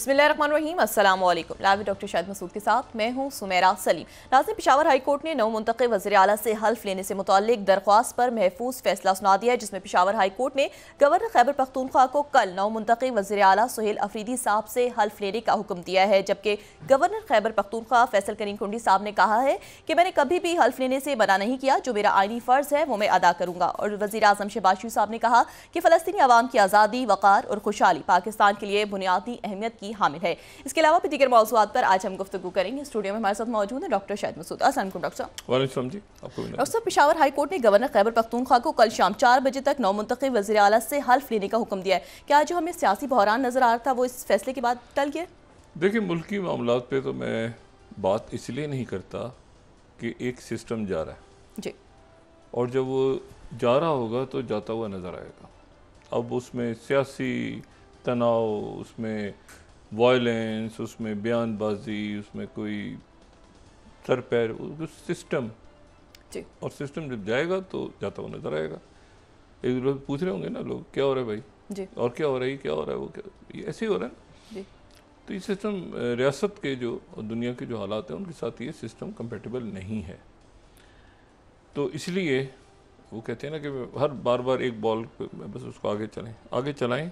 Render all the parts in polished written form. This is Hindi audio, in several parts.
बिस्मिल्लाहिर्रहमानिर्रहीम, अस्सलाम वालेकुम। लाइव डॉक्टर शाहिद मसूद के साथ मैं हूं सुमेरा सलीम। नाज़रीन, पेशावर हाई कोर्ट ने नवमुंतखब वज़ीर आला से हल्फ लेने से मुताल्लिक दरख्वास्त पर महफूज फैसला सुना दिया है, जिसमें पेशावर हाई कोर्ट ने गवर्नर खैबर पख्तूनख्वा को कल नवमुंतखब वज़ीर आला सुहेल अफरीदी साहब से हल्फ लेने का हुक्म दिया है, जबकि गवर्नर खैबर पख्तूनख्वा फैसल करीम कुंडी साहब ने कहा है कि मैंने कभी भी हल्फ लेने से मना नहीं किया, जो मेरा आईनी फ़र्ज़ है वो मैं अदा करूँगा। और वज़ीर आज़म शहबाज शरीफ साहब ने कहा कि फ़लस्तीनी अवाम की आज़ादी, वक़ार और खुशहाली पाकिस्तान के लिए बुनियादी अहमियत की हामिल है। इसके अलावा भी दीगर मौज़ूआत पर आज हम गुफ्तगू करेंगे। स्टूडियो में हमारे साथ मौजूद है डॉक्टर शाहिद मसूद। अस्सलाम वालेकुम डॉक्टर साहब। वालेकुम जी। डॉक्टर साहब, पेशावर हाई कोर्ट ने गवर्नर खैबर पख्तूनख्वा को कल शाम 4 बजे तक नवमुंतखब वज़ीर आला से हल्फ लेने का हुक्म दिया है। क्या जो हमें सियासी बहरान नजर आ रहा था वो इस फैसले के बाद टल गया? देखिए, मुल्की मामलात पे तो मैं बात इसलिए नहीं करता कि एक सिस्टम जा रहा है जी, और जब वो जा रहा होगा तो जाता हुआ नज़र आएगा। अब उसमें सियासी तनाव, उसमें वायलेंस, उसमें बयानबाजी, उसमें कोई सर पैर, सिस्टम जी, और सिस्टम जब जाएगा तो जाता हुआ नज़र आएगा। एक लोग पूछ रहे होंगे ना, लोग क्या हो रहा है भाई, जी, और क्या हो रहा है, क्या हो रहा है, वो क्या, ये ऐसे ही हो रहा है ना। जी, तो ये सिस्टम रियासत के जो और दुनिया के जो हालात हैं उनके साथ ये सिस्टम कंपेटेबल नहीं है। तो इसलिए वो कहते हैं ना कि हर बार बार एक बॉल पे बस उसको आगे चलाएं।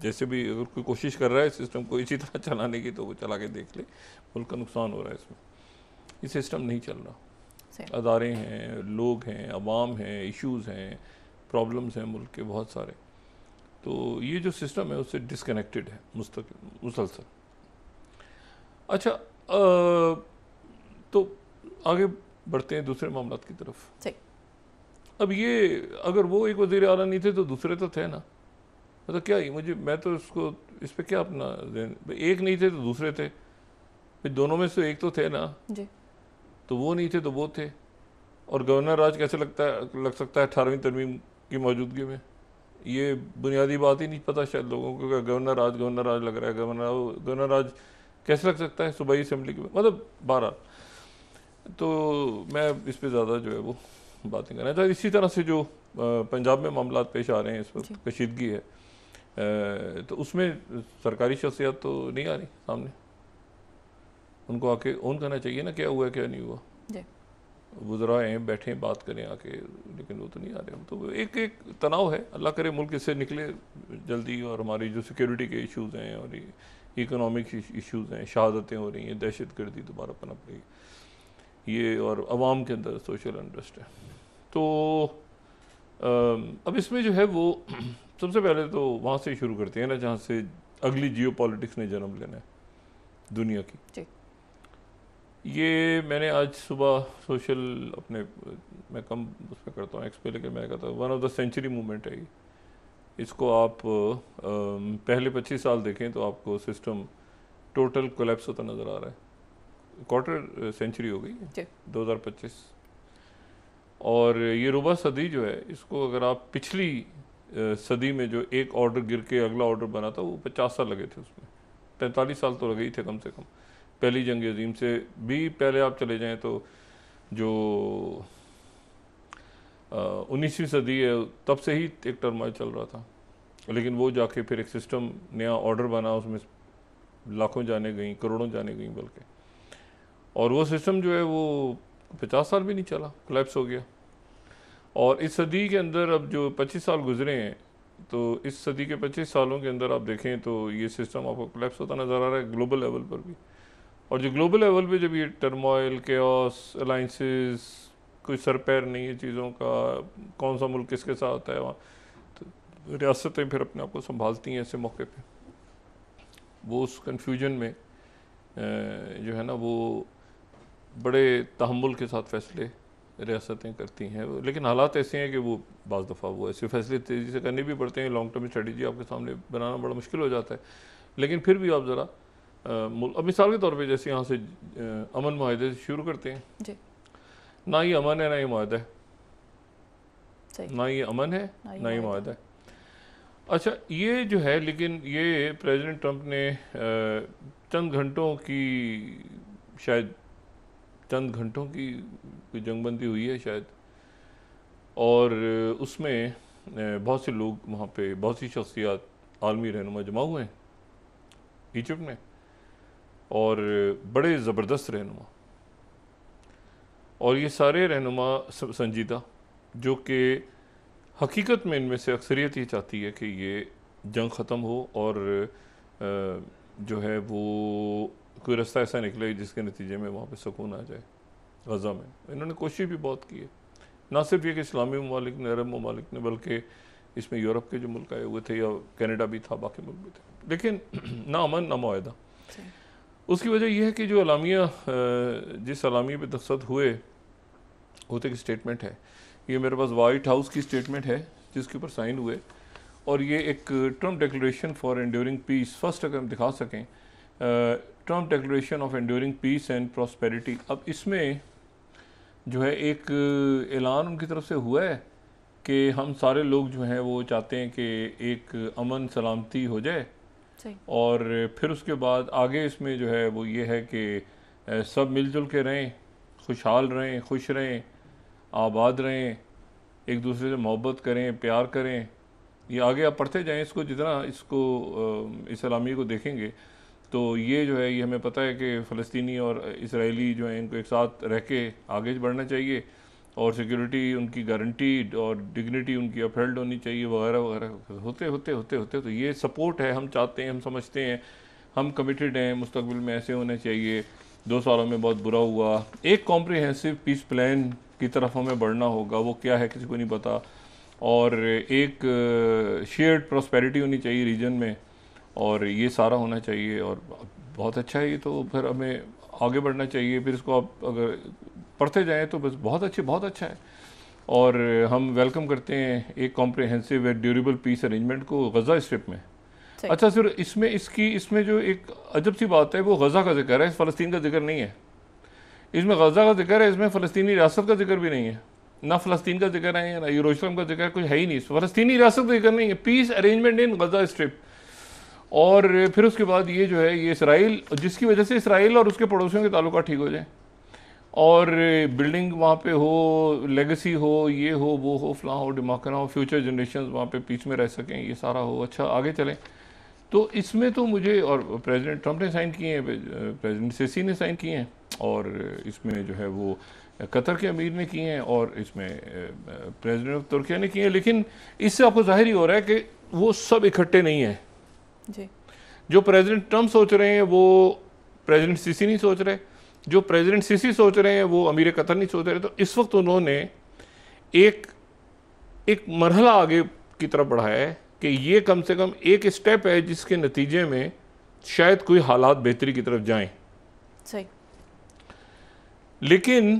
जैसे भी अगर कोई कोशिश कर रहा है सिस्टम को इसी तरह चलाने की, तो वो चला के देख ले, मुल्क का नुकसान हो रहा है इसमें। ये सिस्टम नहीं चल रहा। अदारे हैं, लोग हैं, अवाम हैं, इश्यूज़ हैं, प्रॉब्लम्स हैं मुल्क के बहुत सारे। तो ये जो सिस्टम है उससे डिसकनेक्टेड है मुसलसल। अच्छा, तो आगे बढ़ते हैं दूसरे मामलात की तरफ। अब ये अगर वो एक वज़ीर आला नहीं थे तो दूसरे तो थे ना। मतलब क्या ही मैं तो इसको इस पे क्या अपना, एक नहीं थे तो दूसरे थे, फिर दोनों में से एक तो थे ना जी। तो वो नहीं थे तो वो थे। और गवर्नर राज कैसे लग सकता है 18वीं तरमीम की मौजूदगी में? ये बुनियादी बात ही नहीं पता शायद लोगों को, गवर्नर राज लग रहा है। गवर्नर राज कैसे लग सकता है सूबाई असेंबली के, मतलब 12। तो मैं इस पे ज़्यादा जो है वो बात नहीं करना चाहता। इसी तरह से जो पंजाब में मामलात पेश आ रहे हैं इस वक्त, कशीदगी है, तो उसमें सरकारी शख्सियत तो नहीं आ रही सामने। उनको आके ऑन करना चाहिए ना, क्या हुआ क्या नहीं हुआ। वज़रा हैं, बैठे बात करें आके, लेकिन वो तो नहीं आ रहे। हम तो एक तनाव है, अल्लाह करे मुल्क इससे निकले जल्दी। और हमारी जो सिक्योरिटी के इश्यूज़ हैं और इकोनॉमिक इश्यूज़ हैं, शहादतें हो रही हैं, दहशत गर्दी दोबारा पनप रही है, ये और अवाम के अंदर सोशल अनरेस्ट है। तो अब इसमें जो है वो सबसे पहले तो वहाँ से शुरू करते हैं ना जहाँ से अगली जियो पॉलिटिक्स ने जन्म लेना है दुनिया की। ये मैंने आज सुबह सोशल अपने, मैं कम उस पर करता हूँ एक्स पे, लेकिन मैंने कहा था 1 ऑफ द सेंचुरी मूवमेंट है ये। इसको आप पहले 25 साल देखें तो आपको सिस्टम टोटल कोलैप्स होता नज़र आ रहा है। क्वार्टर सेंचुरी हो गई 2025, और ये रुबा सदी जो है, इसको अगर आप पिछली सदी में जो एक ऑर्डर गिर के अगला ऑर्डर बना था वो 50 साल लगे थे, उसमें 45 साल तो लगे ही थे कम से कम। पहली जंग अजीम से भी पहले आप चले जाएं तो जो 19वीं सदी है तब से ही एक टर्मोइल चल रहा था, लेकिन वो जाके फिर एक सिस्टम नया ऑर्डर बना, उसमें लाखों जाने गई, करोड़ों जाने गई बल्कि, और वो सिस्टम जो है वो 50 साल भी नहीं चला, कोलैप्स हो गया। और इस सदी के अंदर अब जो 25 साल गुजरे हैं, तो इस सदी के 25 सालों के अंदर आप देखें तो ये सिस्टम आपको कोलैप्स होता नज़र आ रहा है ग्लोबल लेवल पर भी। और जो ग्लोबल लेवल पे जब ये टर्मोइल, केओस, अलाइंसेस, कोई सर पैर नहीं है चीज़ों का, कौन सा मुल्क किसके साथ है वहाँ, तो रियासतें फिर अपने आप को संभालती हैं ऐसे मौके पे। वो उस कन्फ्यूजन में जो है ना वो बड़े तहम्मुल के साथ फैसले रियासतें करती हैं, लेकिन हालात ऐसे हैं कि वो बाज़ दफ़ा वो ऐसे फैसले तेज़ी से करने भी पड़ते हैं। लॉन्ग टर्म स्ट्रेटजी आपके सामने बनाना बड़ा मुश्किल हो जाता है, लेकिन फिर भी आप ज़रा अब मिसाल के तौर पे जैसे यहाँ से अमन मुआहदे शुरू करते हैं जी। ना ये अमन है ना ये मुआहदा है, ना ये अमन है ना ये मुआहदा है। अच्छा, ये जो है, लेकिन ये प्रेसिडेंट ट्रंप ने चंद घंटों की जंगबंदी हुई है शायद, और उसमें बहुत से लोग वहाँ पे, बहुत सी शख्सियात, आलमी रहनुमा जमा हुए हैं, इजिप्ट में, और बड़े ज़बरदस्त रहनुमा, और ये सारे रहनुमा संजीदा, जो कि हकीकत में इनमें से अक्सरियत ये चाहती है कि ये जंग ख़त्म हो और जो है वो कोई रास्ता ऐसा निकले जिसके नतीजे में वहाँ पे सुकून आ जाए गज़ा में। इन्होंने कोशिश भी बहुत की है, ना सिर्फ ये कि इस्लामी ममालिक ने, अरब ममालिक ने, बल्कि इसमें यूरोप के जो मुल्क आए हुए थे या कनाडा भी था, बाकी मुल्क भी थे, लेकिन ना अमन ना मुआहदा। उसकी वजह यह है कि जो अलामिया, जिस अलामिया पे दस्तखत हुए, वो तो एक स्टेटमेंट है, ये मेरे पास वाइट हाउस की स्टेटमेंट है जिसके ऊपर साइन हुए, और ये एक Trump declaration for enduring peace, first अगर हम दिखा सकें, Trump declaration of enduring peace and prosperity. अब इसमें जो है एक ऐलान उनकी तरफ से हुआ है कि हम सारे लोग जो हैं वो चाहते हैं कि एक अमन सलामती हो जाए, और फिर उसके बाद आगे इसमें जो है वो ये है कि सब मिलजुल के रहें, खुशहाल रहें, खुश रहें, आबाद रहें, एक दूसरे से मोहब्बत करें, प्यार करें। ये आगे आप पढ़ते जाएं इसको, जितना इसको इस इस्लामी को देखेंगे तो ये जो है ये हमें पता है कि फ़लस्तीनी और इसराइली जो हैं इनको एक साथ रह के आगे बढ़ना चाहिए, और सिक्योरिटी उनकी गारंटीड और डिग्निटी उनकी अपहेल्ड होनी चाहिए, वगैरह वगैरह। होते होते होते होते तो ये सपोर्ट है, हम चाहते हैं, हम समझते हैं, हम कमिटेड हैं, मुस्तकबिल में ऐसे होने चाहिए। 2 सालों में बहुत बुरा हुआ, एक कॉम्प्रिहेंसिव पीस प्लान की तरफ हमें बढ़ना होगा, वो क्या है किसी को नहीं पता, और एक शेयर्ड प्रॉस्पेरिटी होनी चाहिए रीजन में, और ये सारा होना चाहिए, और बहुत अच्छा है ये। तो फिर हमें आगे बढ़ना चाहिए, फिर इसको आप अगर पढ़ते जाएं तो बस बहुत अच्छा है, और हम वेलकम करते हैं एक comprehensive and durable peace arrangement को गज़ा स्ट्रिप में। अच्छा, सिर्फ इसमें जो एक अजब सी बात है वो गज़ा का जिक्र है, फ़लस्तीन का जिक्र नहीं है। इसमें गज़ा का जिक्र है, इसमें फ़लस्तीनी रियासत का जिक्र भी नहीं है, ना फ़लस्तीन का जिक्र है, ना यरूशलेम का जिक्र, कुछ है ही नहीं, फ़लस्तीनी रियासत का जिक्र नहीं है, peace arrangement in Gaza Strip. और फिर उसके बाद ये जो है ये इसराइल, जिसकी वजह से इसराइल और उसके पड़ोसियों के ताल्लुकात ठीक हो जाए, और बिल्डिंग वहाँ पे हो, लेगेसी हो, ये हो, वो हो, फलां हो, डिमाकना हो, फ्यूचर जनरेशन वहाँ पे पीस में रह सकें, ये सारा हो, अच्छा आगे चलें। तो इसमें तो मुझे, और प्रेसिडेंट ट्रंप ने साइन किए हैं, प्रेसिडेंट सीसी ने साइन किए हैं, और इसमें जो है वो कतर के अमीर ने किए हैं, और इसमें प्रेसिडेंट ऑफ तुर्किया ने किए हैं। लेकिन इससे आपको जाहिर ही हो रहा है कि वो सब इकट्ठे नहीं हैं जी। जो प्रेसिडेंट ट्रंप सोच रहे हैं वो प्रेसिडेंट सीसी नहीं सोच रहे, जो प्रेसिडेंट सीसी सोच रहे हैं वो अमीर कतर नहीं सोच रहे। तो इस वक्त उन्होंने एक मरहला आगे की तरफ बढ़ाया है कि ये कम से कम एक स्टेप है जिसके नतीजे में शायद कोई हालात बेहतरी की तरफ जाएं। सही। लेकिन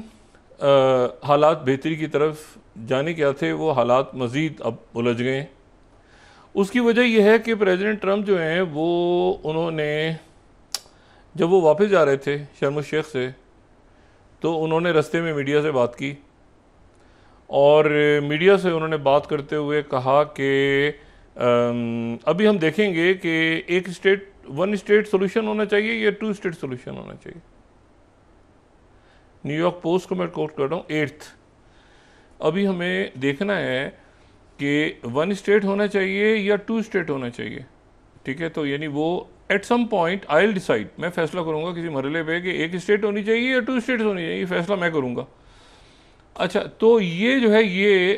हालात बेहतरी की तरफ जाने क्या थे, वो हालात मज़ीद अब उलझ गए। उसकी वजह यह है कि प्रेसिडेंट ट्रंप जो हैं वो, उन्होंने जब वो वापस जा रहे थे शर्म शेख से, तो उन्होंने रास्ते में मीडिया से बात की, और मीडिया से उन्होंने बात करते हुए कहा कि अभी हम देखेंगे कि एक स्टेट, 1 स्टेट सोल्यूशन होना चाहिए या 2 स्टेट सोल्यूशन होना चाहिए। न्यूयॉर्क पोस्ट को मैं कोट कर रहा हूँ, 8th। अभी हमें देखना है कि 1 स्टेट होना चाहिए या 2 स्टेट होना चाहिए, ठीक है। तो यानी वो at some point I will decide, मैं फैसला करूंगा किसी मरहले पे कि 1 स्टेट होनी चाहिए या 2 स्टेट्स होनी चाहिए, ये फैसला मैं करूंगा। अच्छा, तो ये जो है ये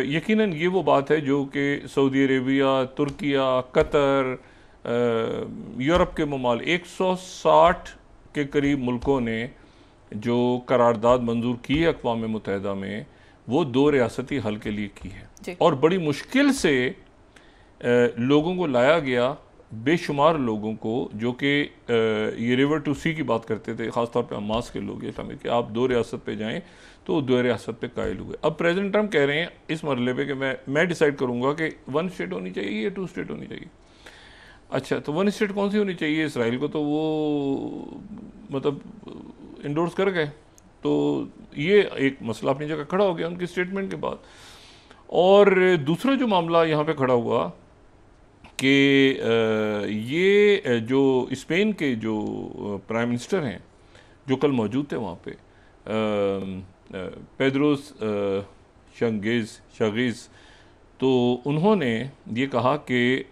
यकीनन ये वो बात है जो कि Saudi Arabia, Türkiye, Qatar, Europe के ममालिक 160 के करीब मुल्कों ने जो करारदाद मंजूर की है अक़वाम मुत्तहिदा में, वो 2 रियासती हल के लिए की है, और बड़ी मुश्किल से लोगों को लाया गया, बेशुमार लोगों को, जो कि ये रिवर टू सी की बात करते थे, ख़ासतौर पे हमास के लोग, ये कि आप 2 रियासत पे जाएं, तो 2 रियासत पे कायल हुए। अब प्रेसिडेंट ट्रंप कह रहे हैं इस मरले पे कि मैं डिसाइड करूंगा कि 1 स्टेट होनी चाहिए या 2 स्टेट होनी चाहिए। अच्छा, तो 1 स्टेट कौन सी होनी चाहिए? इसराइल को तो वो मतलब इंडोर्स कर गए, तो ये एक मसला अपनी जगह खड़ा हो गया उनकी स्टेटमेंट के बाद। और दूसरा जो मामला यहाँ पे खड़ा हुआ कि ये जो स्पेन के जो प्राइम मिनिस्टर हैं, जो कल मौजूद थे वहाँ पे, पेड्रोस शांगेज, तो उन्होंने ये कहा कि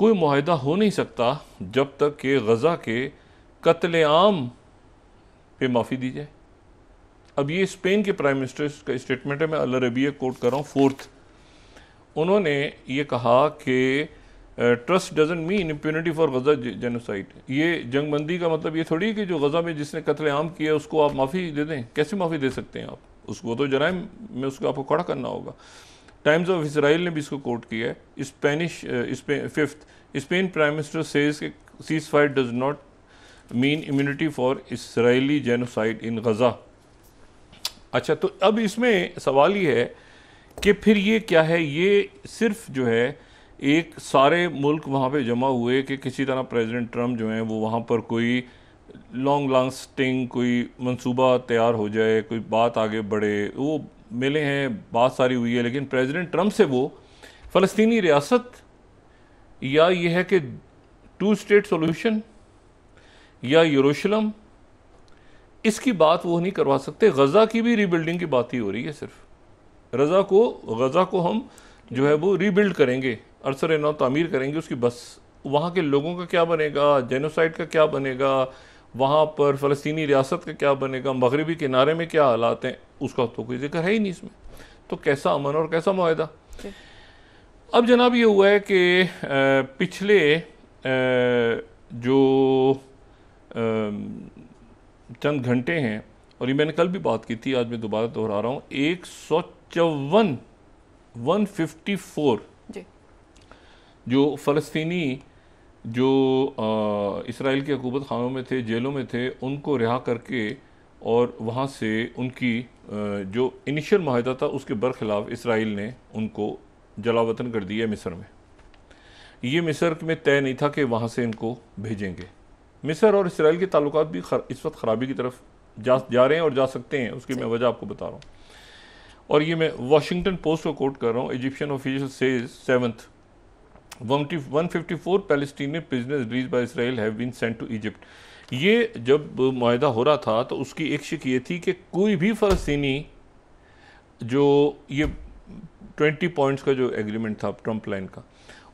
कोई मुआहदा हो नहीं सकता जब तक कि गज़ा के कत्लेआम पे माफ़ी दी जाए। अब ये स्पेन के प्राइम मिनिस्टर का स्टेटमेंट है, मैं अल अरबिया कोट कर रहा हूँ, 4th। उन्होंने ये कहा कि trust doesn't mean impunity for Gaza genocide. ये जंगबंदी का मतलब ये थोड़ी कि जो गज़ा में जिसने कत्लेआम किया उसको आप माफ़ी दे दें। कैसे माफ़ी दे सकते हैं आप उसको? तो जराइम में उसको आपको खड़ा करना होगा। टाइम्स ऑफ इसराइल ने भी इसको कोट किया है। Fifth, Spain prime minister says कि ceasefire does not mean immunity for Israeli genocide in Gaza. अच्छा, तो अब इसमें सवाल ये है कि फिर ये क्या है? ये सिर्फ जो है एक सारे मुल्क वहाँ पे जमा हुए कि किसी तरह प्रेसिडेंट ट्रम्प जो हैं वो वहाँ पर कोई लॉन्ग लास्टिंग कोई मंसूबा तैयार हो जाए, कोई बात आगे बढ़े। वो मिले हैं, बात सारी हुई है, लेकिन प्रेसिडेंट ट्रम्प से वो फ़लस्तीनी रियासत या ये है कि 2 स्टेट सोल्यूशन या यरूशलेम, इसकी बात वो नहीं करवा सकते। गज़ा की भी रीबिल्डिंग की बात ही हो रही है। सिर्फ गज़ा को हम जो है वो रीबिल्ड करेंगे, अरसर नौ तामीर करेंगे उसकी, बस वहाँ के लोगों का क्या बनेगा, जेनोसाइड का क्या बनेगा, वहाँ पर फ़लस्तीनी रियासत का क्या बनेगा, मगरबी किनारे में क्या हालात हैं, उसका तो कोई जिक्र है ही नहीं इसमें। तो कैसा अमन और कैसा मुआहदा? अब जनाब ये हुआ है कि पिछले जो चंद घंटे हैं, और ये मैंने कल भी बात की थी, आज मैं दोबारा दोहरा रहा हूँ, 154 जो फ़लस्तीनी जो इसराइल के हुकूमत खानों में थे, जेलों में थे, उनको रिहा करके और वहाँ से उनकी जो इनिशियल माहिदा था उसके बरखिलाफ़ इसराइल ने उनको जलावतन कर दिया मिस्र में। ये मिस्र में तय नहीं था कि वहाँ से इनको भेजेंगे। मिस्र और इसराइल के ताल्लुकात भी इस वक्त ख़राबी की तरफ जा रहे हैं और जा सकते हैं। उसकी मैं वजह आपको बता रहा हूँ, और ये मैं वाशिंगटन पोस्ट को कोट कर रहा हूँ। Egyptian official says 7th 154 Palestinian prisoners release by Israel have been sent to Egypt. ये जब मुआहदा हो रहा था तो उसकी एक शिक ये थी कि कोई भी फ़लस्तीनी जो ये 20 पॉइंट्स का जो एग्रीमेंट था ट्रम्प लाइन का,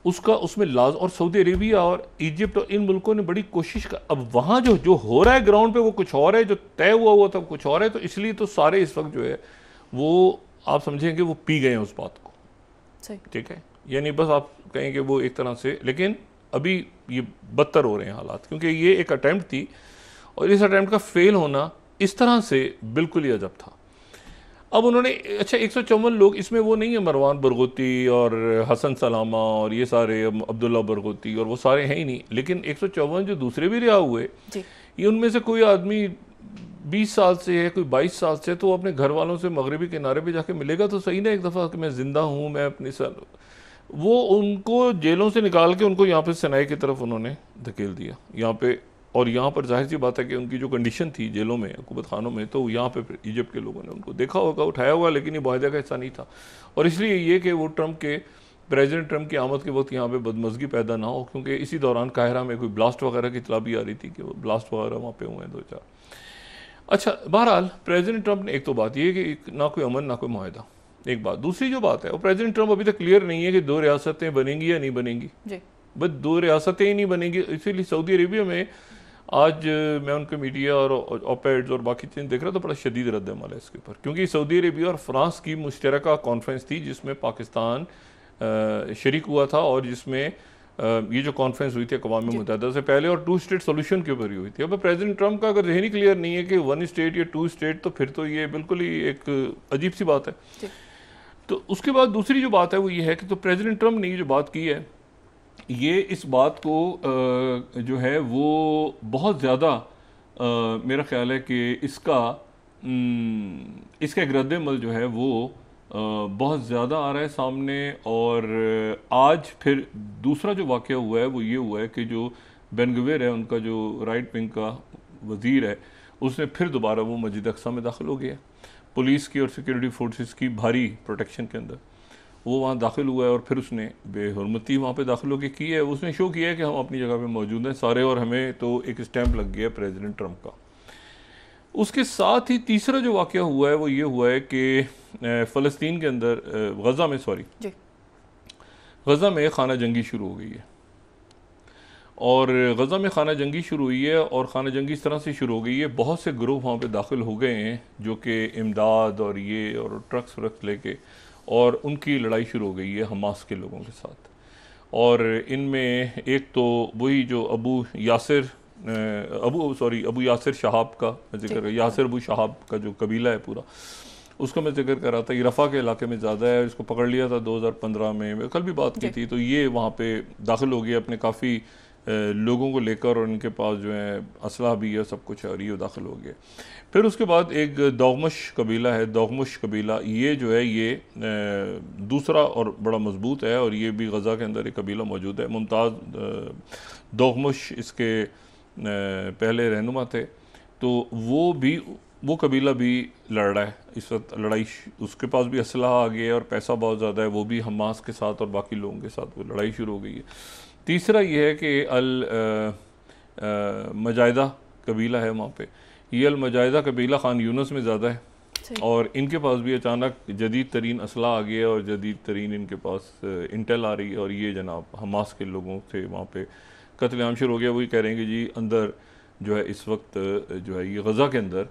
उसका उसमें लाज, और सऊदी अरेबिया और इजिप्ट और इन मुल्कों ने बड़ी कोशिश कर, अब वहाँ जो हो रहा है ग्राउंड पे वो कुछ और है, जो तय हुआ था कुछ और है। तो इसलिए तो सारे इस वक्त जो है वो आप समझेंगे वो पी गए हैं उस बात को, ठीक है। यानी बस आप कहेंगे वो एक तरह से, लेकिन अभी ये बदतर हो रहे हैं हालात, क्योंकि ये एक अटैम्प्ट थी और इस अटैम्प्ट का फेल होना इस तरह से बिल्कुल ही अजब था। अब उन्होंने, अच्छा 154 लोग, इसमें वो नहीं है मरवान बरगोती और हसन सलामा और ये सारे अब्दुल्ला बरगोती और वो सारे हैं ही नहीं, लेकिन 154 जो दूसरे भी रिहा हुए, ये उनमें से कोई आदमी 20 साल से है, कोई 22 साल से, तो अपने घर वालों से मगरबी किनारे पे जाके मिलेगा तो सही ना एक दफ़ा कि मैं ज़िंदा हूँ, मैं अपनी वो उनको जेलों से निकाल के उनको यहाँ पे सनाई की तरफ उन्होंने धकेल दिया यहाँ पे। और यहाँ पर जाहिर सी बात है कि उनकी जो कंडीशन थी जेलों में, हुकूमत खानों में, तो यहाँ पे इजिप्ट के लोगों ने उनको देखा होगा, उठाया होगा, लेकिन ये मुआहदे का हिस्सा नहीं था। और इसलिए ये कि वो प्रेसिडेंट ट्रम्प की आमद के वक्त यहाँ पे बदमज़गी पैदा ना हो, क्योंकि इसी दौरान काहिरा में कोई ब्लास्ट वगैरह की इतला भी आ रही थी कि वो ब्लास्ट वगैरह वहाँ पे हुए हैं 2-4। अच्छा, बहरहाल प्रेसिडेंट ट्रम्प ने एक तो बात ये कि ना कोई अमन ना कोई मुआहदा, एक बात। दूसरी जो बात है, वो प्रेसिडेंट ट्रम्प अभी तक क्लियर नहीं है कि 2 रियासतें बनेंगी या नहीं बनेंगी। बस 2 रियासतें ही नहीं बनेंगी। इसीलिए सऊदी अरेबिया में आज मैं उनके मीडिया और ऑपेड्स और बाकी चीज़ें देख रहा तो बड़ा शदीद रद्द अमल है इसके ऊपर, क्योंकि सऊदी अरेबिया और फ्रांस की मुश्तरका कॉन्फ्रेंस थी जिसमें पाकिस्तान शरीक हुआ था, और जिसमें ये जो कॉन्फ्रेंस हुई थी अक़वाम मुत्तहिदा से पहले, और 2 स्टेट सोल्यूशन के ऊपर ही हुई थी। अब प्रेसिडेंट ट्रम्प का अगर जहनी क्लियर नहीं है कि 1 स्टेट या 2 स्टेट, तो फिर तो ये बिल्कुल ही एक अजीब सी बात है। तो उसके बाद दूसरी जो बात है वो ये है कि तो प्रेसिडेंट ट्रम्प ने ये जो बात की है, ये इस बात को जो है वो बहुत ज़्यादा मेरा ख्याल है कि इसका एक रद्द-ए-अमल जो है वो बहुत ज़्यादा आ रहा है सामने। और आज फिर दूसरा जो वाक़या हुआ है वो ये हुआ है कि जो बेन गवीर है, उनका जो राइट विंग का वज़ीर है, उसने फिर दोबारा वो मस्जिद अक़सा में दाखिल हो गया। पुलिस की और सिक्योरिटी फोर्सेस की भारी प्रोटेक्शन के अंदर वो वहाँ दाखिल हुआ है, और फिर उसने बेहुरमती वहाँ पे दाखिल होकर की है। उसने शो किया है कि हम अपनी जगह पे मौजूद हैं सारे, और हमें तो एक स्टैंप लग गया प्रेसिडेंट ट्रम्प का। उसके साथ ही तीसरा जो वाक़या हुआ है वो ये हुआ है कि फ़लस्तीन के अंदर गज़ा में खाना जंगी शुरू हो गई है। और गज़ा में खाना जंगी शुरू हुई है, और खाना जंगी इस तरह से शुरू हो गई है, बहुत से ग्रुप वहाँ पे दाखिल हो गए हैं जो कि इमदाद और ये और ट्रक्स व्रक्स लेके, और उनकी लड़ाई शुरू हो गई है हमास के लोगों के साथ। और इनमें एक तो वही जो अबू यासिर शहाब का जिक्र, यासिर अबू शहाब का जो कबीला है पूरा, उसका मैं जिक्र कर रहा था। ये रफ़ा के इलाके में ज़्यादा है, इसको पकड़ लिया था 2015 में, कल भी बात की थी। तो ये वहाँ पे दाखिल हो गया अपने काफ़ी लोगों को लेकर, और इनके पास जो है असला भी है, सब कुछ है, और ये दाखिल हो गया। फिर उसके बाद एक दोगमुश कबीला है, दोगमुश कबीला, ये जो है ये दूसरा और बड़ा मजबूत है, और ये भी गज़ा के अंदर एक कबीला मौजूद है। मुमताज़ दोगमुश इसके पहले रहनुमा थे। तो वो कबीला भी लड़ रहा है इस वक्त लड़ाई, उसके पास भी असलहा आ गया है और पैसा बहुत ज़्यादा है, वो भी हमास के साथ और बाकी लोगों के साथ वो लड़ाई शुरू हो गई है। तीसरा ये है कि मजाहिदा कबीला है वहाँ पे, ये अल मजाहिदा कबीला खान यूनुस में ज़्यादा है, और इनके पास भी अचानक जदीद तरीन असला आ गया और जदीद तरीन इनके पास इंटेल आ रही है, और ये जनाब हमास के लोगों से वहाँ पे कत्लेआम शुरू हो गया। वही कह रहे हैं कि जी अंदर जो है इस वक्त जो है ये गज़ा के अंदर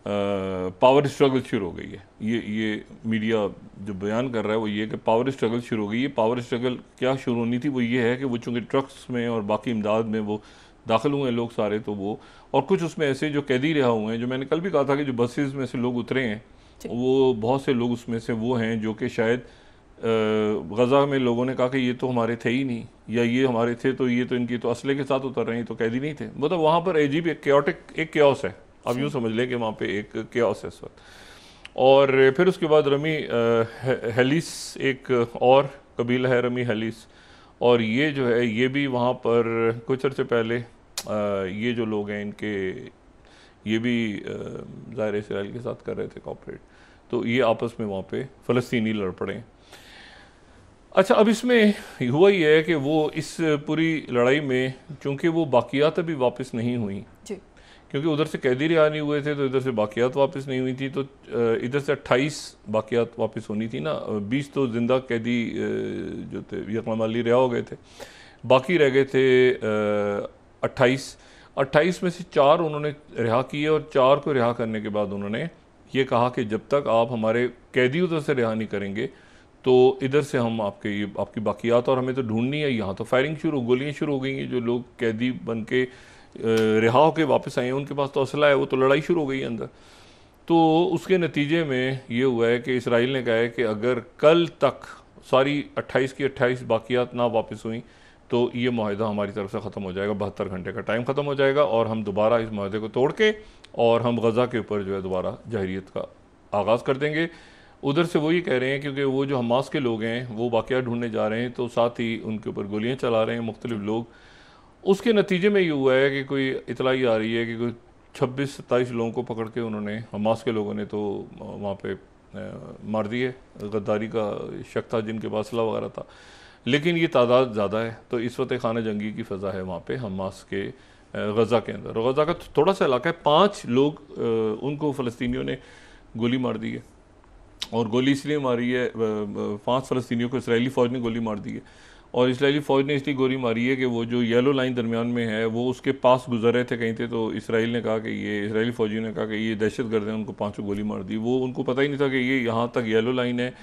पावर स्ट्रगल शुरू हो गई है। ये मीडिया जो बयान कर रहा है वो ये कि पावर स्ट्रगल शुरू हो गई है। पावर स्ट्रगल क्या शुरू होनी थी, वो ये है कि वो चूँकि ट्रक्स में और बाकी इमदाद में वो दाखिल हुए हैं लोग सारे, तो वो और कुछ उसमें ऐसे जो कैदी रहा हुए हैं, जो मैंने कल भी कहा था कि जो बसेस में से लोग उतरे हैं, वो बहुत से लोग उसमें से वो हैं जो कि शायद गज़ा में लोगों ने कहा कि ये तो हमारे थे ही नहीं, या ये हमारे थे तो ये तो इनकी तो असले के साथ उतर रहे हैं, तो कैदी नहीं थे। मतलब वहाँ पर अजीब एक क्योटिक एक क्योस है, आप यूँ समझ लें कि वहाँ पे एक क्योस है इस वक्त। और फिर उसके बाद रमी हेलिस एक और कबीला है, रमी हेलिस, और ये जो है ये भी वहाँ पर कुछ अर्से पहले ये जो लोग हैं इनके ये भी ज़ाहिर इसराइल के साथ कर रहे थे कॉपरेट, तो ये आपस में वहाँ पे फ़लस्तीनी लड़ पड़े हैं। अच्छा, अब इसमें हुआ ये है कि वो इस पूरी लड़ाई में चूँकि वो बाकियात अभी वापस नहीं हुई, क्योंकि उधर से कैदी रिहा नहीं हुए थे, तो इधर से बाकियात वापस नहीं हुई थी, तो इधर से 28 बाकियात वापस होनी थी ना, 20 तो जिंदा कैदी जो थे यकमाली रिहा हो गए थे, बाकी रह गए थे 28 में से 4 उन्होंने रिहा किए, और 4 को रिहा करने के बाद उन्होंने ये कहा कि जब तक आप हमारे कैदी उधर से रिहा नहीं करेंगे तो इधर से हम आपकी बाकियात, और हमें तो ढूंढनी है। यहाँ तो फायरिंग शुरू, गोलियाँ शुरू हो गई हैं, जो लोग कैदी बन के रिहा होकर वापस आए हैं उनके पास तो असला है, वो तो लड़ाई शुरू हो गई अंदर। तो उसके नतीजे में ये हुआ है कि इसराइल ने कहा है कि अगर कल तक सारी 28 की 28 बाकियात ना वापस हुई तो ये माहिदा हमारी तरफ से ख़त्म हो जाएगा, 72 घंटे का टाइम ख़त्म हो जाएगा, और हम दोबारा इस माहिदे को तोड़ के और हम गज़ा के ऊपर जो है दोबारा जहरीत का आगाज़ कर देंगे। उधर से वही कह रहे हैं, क्योंकि वो जो हमास के लोग हैं वो बाकियात ढूंढने जा रहे हैं, तो साथ ही उनके ऊपर गोलियाँ चला रहे हैं मुख्तलिफ लोग। उसके नतीजे में ये हुआ है कि कोई इतलाई आ रही है कि कोई 26-27 लोगों को पकड़ के उन्होंने, हमास के लोगों ने तो वहाँ पे मार दिए। गद्दारी का शक था जिनके पास असला वगैरह था, लेकिन ये तादाद ज़्यादा है। तो इस वक्त खाना जंगी की फ़ज़ा है वहाँ पे हमास के गज़ा के अंदर। और गज़ा का थोड़ा सा इलाका है, 5 लोग उनको फ़लस्तीनियों ने गोली मार दी है, और गोली इसलिए मारी है, 5 फ़लस्तीनियों को इसराइली फ़ौज ने गोली मार दी है, और इसराइली फ़ौज ने इसलिए गोली मारी है कि वो जो येलो लाइन दरमियान में है वो उसके पास गुजर रहे थे कहीं थे, तो इसराइल ने कहा कि ये, इसराइली फ़ौजियों ने कहा कि ये दहशत गर्द हैं, उनको 5 गोली मार दी। वो उनको पता ही नहीं था कि ये यहाँ तक येलो लाइन है।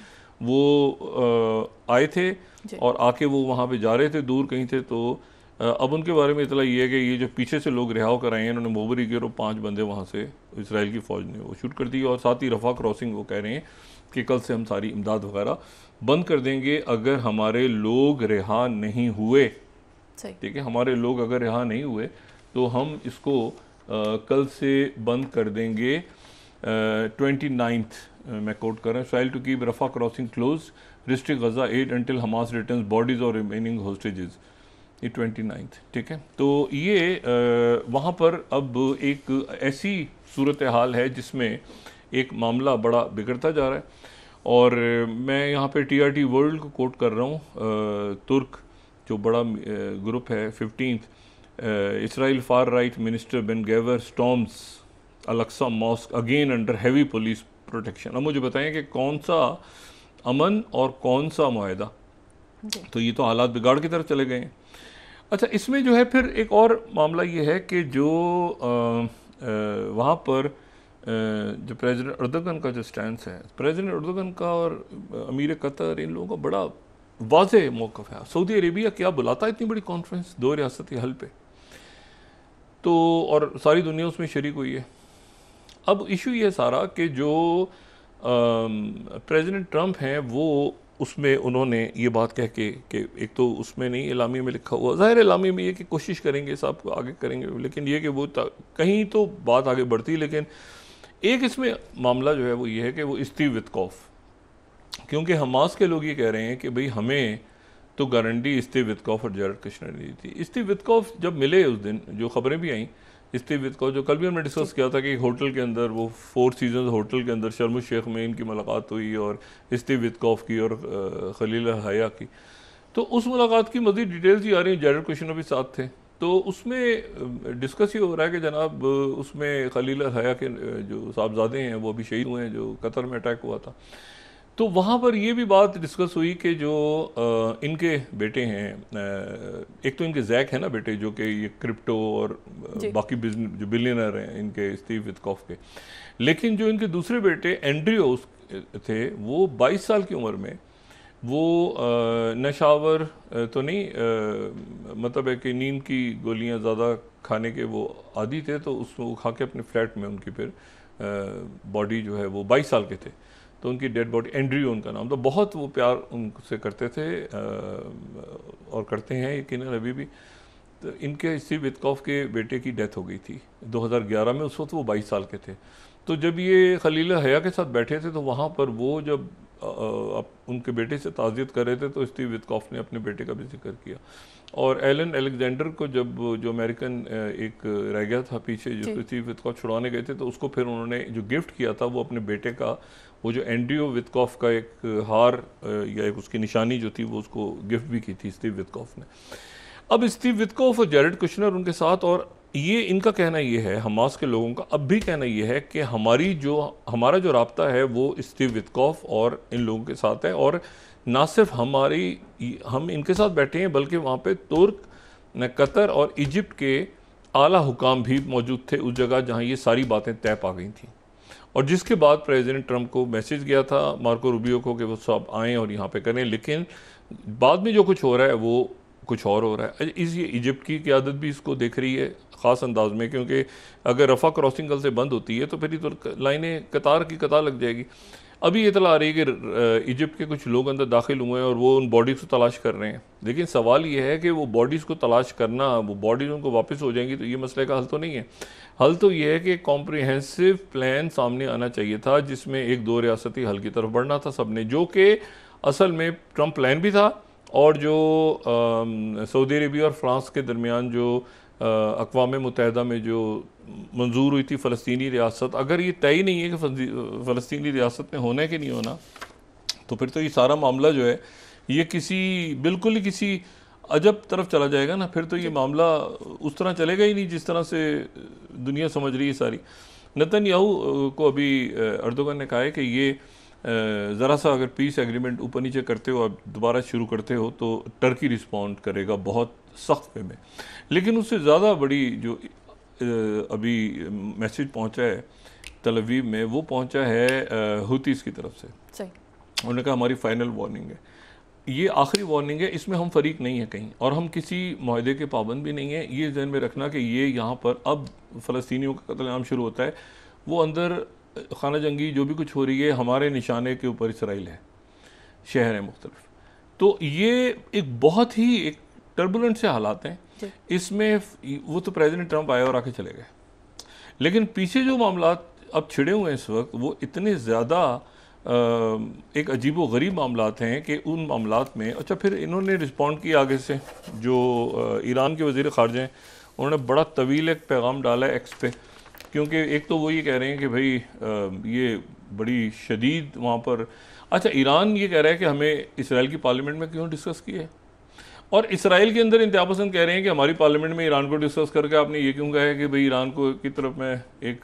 वो आए थे और आके वो वहाँ पे जा रहे थे, दूर कहीं थे। तो अब उनके बारे में इतला ये है कि ये जो पीछे से लोग रिहा होकर आए हैं, इन्होंने मोबरी के 5 बंदे वहाँ से इसराइल की फ़ौज ने वो शूट कर दी। और साथ ही रफ़ा क्रॉसिंग वो कह रहे हैं कि कल से हम सारी इमदाद वगैरह बंद कर देंगे अगर हमारे लोग रिहा नहीं हुए। ठीक है, हमारे लोग अगर रिहा नहीं हुए तो हम इसको कल से बंद कर देंगे। 29th मैं कोट कर रहा हूँ, file to keep Rafah crossing close, restrict Gaza aid until Hamas returns bodies और रिमेनिंग होस्टेजेस। ये 29th, ठीक है। तो ये वहाँ पर अब एक ऐसी सूरत हाल है जिसमें एक मामला बड़ा बिगड़ता जा रहा है। और मैं यहाँ पे TRT वर्ल्ड को कोट कर रहा हूँ, तुर्क जो बड़ा ग्रुप है 15th, Israel far right minister Ben Gvir storms Al Aqsa mosque again under heavy police protection. अब मुझे बताएं कि कौन सा अमन और कौन सा मुआहदा, तो ये तो हालात बिगाड़ की तरफ चले गए हैं। अच्छा, इसमें जो है फिर एक और मामला ये है कि जो वहाँ पर जो प्रेसिडेंट अर्दोगन का जो स्टैंड है, प्रेसिडेंट अर्दोगन का और अमीर कतर, इन लोगों का बड़ा वाज़ेह मौक़िफ़ है। सऊदी अरेबिया क्या बुलाता है इतनी बड़ी कॉन्फ्रेंस दो रियासती हल पे, तो और सारी दुनिया उसमें शरीक हुई है। अब इशू ये सारा कि जो प्रेसिडेंट ट्रंप हैं वो उसमें उन्होंने ये बात कह के कि एक तो उसमें नहीं, एलामी में लिखा हुआ, ज़ाहिर एलामी में ये कि कोशिश करेंगे साहब को आगे करेंगे, लेकिन ये कि वो कहीं तो बात आगे बढ़ती, लेकिन एक इसमें मामला जो है वो ये है कि वो स्टीव विटकॉफ, क्योंकि हमास के लोग ये कह रहे हैं कि भाई हमें तो गारंटी स्टीव विटकॉफ और जैरेड कुशनर ने दी थी। स्टीव विटकॉफ जब मिले उस दिन, जो खबरें भी आई, स्टीव विटकॉफ जो कल भी हमने डिस्कस किया था कि एक होटल के अंदर, वो 4 सीजन होटल के अंदर शर्म शेख में इनकी मुलाकात हुई और स्टीव विटकॉफ की और खलील हया की, तो उस मुलाकात की मज़ीद डिटेल्स ही आ रही हैं, जैरेड कुशनर भी साथ थे। तो उसमें डिस्कस ये हो रहा है कि जनाब उसमें खलील हया के जो साहबजादे हैं वो अभी शहीद हुए हैं, जो कतर में अटैक हुआ था। तो वहाँ पर ये भी बात डिस्कस हुई कि जो इनके बेटे हैं, एक तो इनके जैक है ना बेटे, जो कि ये क्रिप्टो और बाकी बिजनेस जो बिलियनर हैं इनके, स्टीव विटकॉफ के, लेकिन जो इनके दूसरे बेटे एंड्रियो थे, वो 22 साल की उम्र में वो नशावर तो नहीं, मतलब है कि नींद की गोलियां ज़्यादा खाने के वो आदी थे, तो उसमें वो खा के अपने फ्लैट में उनकी फिर बॉडी जो है वो 22 साल के थे, तो उनकी डेड बॉडी, एंड्रियो उनका नाम, तो बहुत वो प्यार उनसे करते थे और करते हैं यकीनन अभी भी। तो इनके स्टीव विटकॉफ के बेटे की डेथ हो गई थी 2011 में, उस वक्त वो 22 साल के थे। तो जब ये खलील हया के साथ बैठे थे तो वहाँ पर वो जब उनके बेटे से ताज़ियत कर रहे थे तो स्टीव विटकॉफ ने अपने बेटे का भी जिक्र किया। और एलन अलेक्जेंडर को जब जो अमेरिकन एक रह गया था पीछे, जिसको स्टीव विटकॉफ छुड़ाने गए थे, तो उसको फिर उन्होंने जो गिफ्ट किया था वो अपने बेटे का, वो जो एंड्रियो विटकॉफ का एक हार या एक उसकी निशानी जो थी वो उसको गिफ्ट भी की थी स्टीव विटकॉफ ने। अब स्टीव विटकॉफ और जैरेड कुशनर उनके साथ, और ये इनका कहना ये है, हमास के लोगों का अब भी कहना ये है कि हमारा जो राब्ता है वो स्टीव विटकॉफ और इन लोगों के साथ है, और ना सिर्फ हम इनके साथ बैठे हैं बल्कि वहाँ पे तुर्क, कतर और इजिप्ट के आला हुकाम भी मौजूद थे उस जगह जहाँ ये सारी बातें तय पा गई थी। और जिसके बाद प्रेसिडेंट ट्रंप को मैसेज गया था मार्को रूबियो को कि वो सब आएँ और यहाँ पे करें, लेकिन बाद में जो कुछ हो रहा है वो कुछ और हो रहा है। इजिप्ट की क़यादत भी इसको देख रही है ख़ास अंदाज में, क्योंकि अगर रफ़ा क्रॉसिंग कल से बंद होती है तो फिर तो लाइनें कतार की कतार लग जाएगी। अभी इतला आ रही है कि इजिप्ट के कुछ लोग अंदर दाखिल हुए हैं और वो उन बॉडीज़ को तलाश कर रहे हैं, लेकिन सवाल ये है कि वो बॉडीज़ को तलाश करना, वो बॉडीज़ उनको वापस हो जाएंगी तो ये मसले का हल तो नहीं है। हल तो ये है कि कॉम्प्रिहेंसिव प्लान सामने आना चाहिए था जिसमें एक 2 रियासती हल की तरफ बढ़ना था सबने, जो कि असल में ट्रंप प्लान भी था, और जो सऊदी अरेबिया और फ्रांस के दरमियान जो अक़वाम मुत्तहिदा में जो मंजूर हुई थी फ़लस्तीनी रियासत, अगर ये तय नहीं है कि फ़लस्तीनी रियासत में होना है कि नहीं होना, तो फिर तो ये सारा मामला जो है ये बिल्कुल ही किसी अजब तरफ चला जाएगा ना। फिर तो ये मामला उस तरह चलेगा ही नहीं जिस तरह से दुनिया समझ रही है सारी। नेतन्याहू को अभी अर्दोगन ने कहा है कि ये ज़रा सा अगर पीस एग्रीमेंट ऊपर नीचे करते हो, अब दोबारा शुरू करते हो, तो टर्की रिस्पॉन्ड करेगा बहुत सख्त वे में। लेकिन उससे ज़्यादा बड़ी जो अभी मैसेज पहुंचा है तल अवीव में, वो पहुंचा है हुतीस की तरफ से। उन्होंने कहा हमारी फाइनल वार्निंग है, ये आखिरी वार्निंग है, इसमें हम फरीक नहीं है कहीं, और हम किसी माहदे के पाबंद भी नहीं है। ये ध्यान में रखना कि ये यहाँ पर अब फ़लस्तीनियों का कत्लेआम शुरू होता है, वो अंदर खाना जंगी जो भी कुछ हो रही है हमारे निशाने के ऊपर इसराइल है, शहर है मुख्तलिफ। तो ये एक बहुत ही एक टर्बुलेंट से हालात हैं इसमें। वो तो प्रेसिडेंट ट्रंप आए और आके चले गए, लेकिन पीछे जो मामला अब छिड़े हुए हैं इस वक्त वो इतने ज़्यादा एक अजीब व गरीब मामलात हैं कि उन मामलात में, अच्छा फिर इन्होंने रिस्पॉन्ड किया आगे से, जो ईरान के वज़ीर ख़ारजा हैं उन्होंने बड़ा तवील एक पैगाम डाला है एक्स पे, क्योंकि एक तो वो ये कह रहे हैं कि भाई ये बड़ी शदीद वहाँ पर, अच्छा ईरान ये कह रहा है कि हमें इसराइल की पार्लियामेंट में क्यों डिस्कस किए, और इसराइल के अंदर इंतहा पसंद कह रहे हैं कि हमारी पार्लियामेंट में ईरान को डिस्कस करके आपने ये क्यों कहा है कि भाई ईरान को की तरफ मैं एक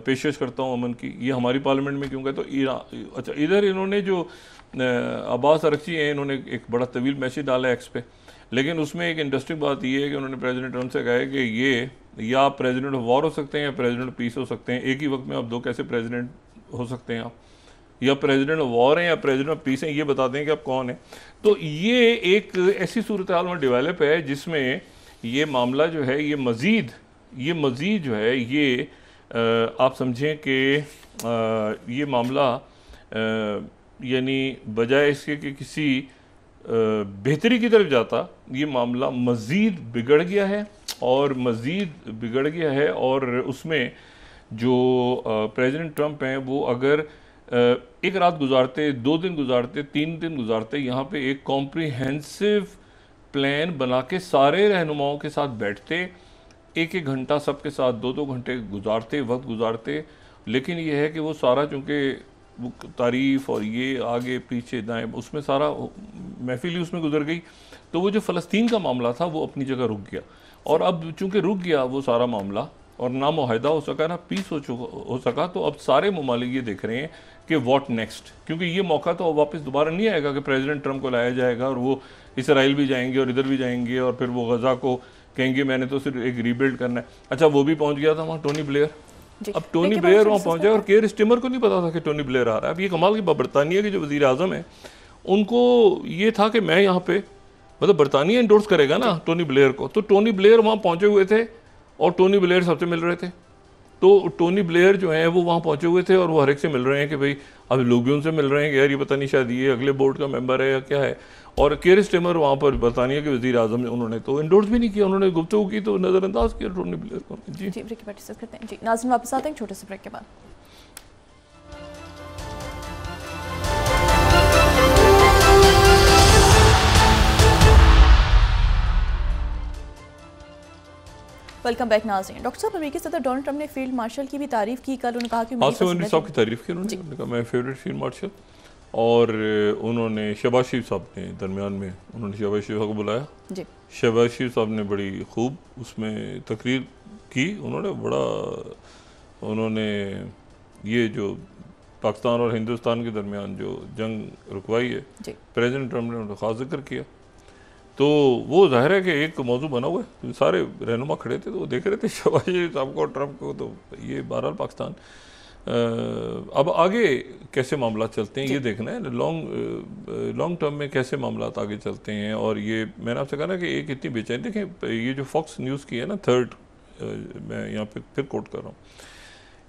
पेशकश करता हूँ अमन की, ये हमारी पार्लियामेंट में क्यों कहा। तो ईरान, अच्छा इधर इन्होंने जो अब्बास अरगची हैं इन्होंने एक बड़ा तवील मैसेज डाला है एक्स पे। लेकिन उसमें एक इंटरेस्टिंग बात ये है कि उन्होंने प्रेसिडेंट ट्रंप से कहा है कि ये या प्रेसिडेंट ऑफ वॉर हो सकते हैं या प्रेसिडेंट ऑफ पीस हो सकते हैं, एक ही वक्त में आप दो कैसे प्रेसिडेंट हो सकते हैं आप, या प्रेसिडेंट ऑफ वॉर हैं या प्रेसिडेंट ऑफ पीस हैं, ये बताते हैं कि आप कौन हैं। तो ये एक ऐसी सूरत हाल में डेवलप है जिसमें ये मामला जो है ये मज़ीद जो है ये आप समझें कि ये मामला यानी बजाय इसके कि किसी बेहतरी की तरफ जाता, ये मामला मज़ीद बिगड़ गया है और मज़ीद बिगड़ गया है। और उसमें जो प्रेसिडेंट ट्रंप हैं वो अगर एक रात गुजारते, 2 दिन गुजारते, 3 दिन गुजारते, यहाँ पे एक कॉम्प्रिहेंसिव प्लान बना के सारे रहनुमाओं के साथ बैठते, 1-1 घंटा सबके साथ 2-2 घंटे वक्त गुजारते। लेकिन ये है कि वो सारा चूँकि तारीफ और ये आगे पीछे दाएं उसमें सारा महफिल ही उसमें गुजर गई, तो वो जो फ़लस्तीन का मामला था वो अपनी जगह रुक गया। और अब चूँकि रुक गया वो सारा मामला और ना मुआहदा हो सका ना पीस हो सका, तो अब सारे ममालिक ये देख रहे हैं कि व्हाट नेक्स्ट, क्योंकि ये मौका तो वापस दोबारा नहीं आएगा कि प्रेसिडेंट ट्रंप को लाया जाएगा और वो इसराइल भी जाएंगे और इधर भी जाएंगे और फिर वो गज़ा को कहेंगे मैंने तो सिर्फ एक रीबिल्ड करना है। अच्छा, वो भी पहुंच गया था वहाँ टोनी ब्लेयर। अब टोनी ब्लेयर वहाँ पहुंचा और केयर स्टीमर को नहीं पता था कि टोनी ब्लेयर आ रहा है। अब ये कमाल की बरतानिया के जो वज़ीर आज़म है उनको ये था कि मैं यहाँ पे मतलब बरतानिया इंडोर्स करेगा ना टोनी ब्लेयर को, तो टोनी ब्लेयर वहाँ पहुँचे हुए थे और टोनी ब्लेयर सबसे मिल रहे थे। तो टोनी ब्लेयर जो है वो वहाँ पहुँचे हुए थे और वो हर एक से मिल रहे हैं कि भाई अब लोग भी उनसे मिल रहे हैं कि यार ये पता नहीं शायद ये अगले बोर्ड का मेंबर है या क्या है। और केयर स्टीमर वहाँ पर बरतानिया के वज़ीर आज़म उन्होंने तो इंडोर्स भी नहीं किया, उन्होंने गुफ्तगू की तो नज़रअंदाज किया टोनी ब्लेयर को। जी ब्रेक के बाद डिस्कस करते हैं। जी नाज़रीन वापस आते हैं छोटे से ब्रेक के बाद। वेलकम बैक नाज़रीन। डॉक्टर साहब, अमेरिकी सदर डोनाल्ड ट्रंप ने फील्ड मार्शल की भी तारीफ की। कल उन्होंने कहा कि साहब की तारीफ की उन्होंने कहा मैं फेवरेट फील्ड मार्शल, और उन्होंने शहबाज शरीफ साहब ने दरमियान में उन्होंने शहबाज शरीफ को बुलाया जी। शहबाज शरीफ साहब ने बड़ी खूब उसमें तकरीर की। उन्होंने ये जो पाकिस्तान और हिंदुस्तान के दरमियान जो जंग रुकवाई है प्रेसिडेंट ट्रंप ने उनका खास जिक्र किया। तो वो जाहिर है कि एक मौजू बना हुआ है, सारे रहनुमा खड़े थे तो वो देख रहे थे शहबाज शरीफ साहब को और ट्रंप को। तो ये बहरहाल पाकिस्तान अब आगे कैसे मामला चलते हैं ये देखना है, लॉन्ग टर्म में कैसे मामला आगे चलते हैं। और ये मैंने आपसे कहा ना कि एक इतनी बेचैनी, देखें ये जो फॉक्स न्यूज़ की है ना थर्ड, मैं यहाँ पे फिर कोट कर रहा हूँ,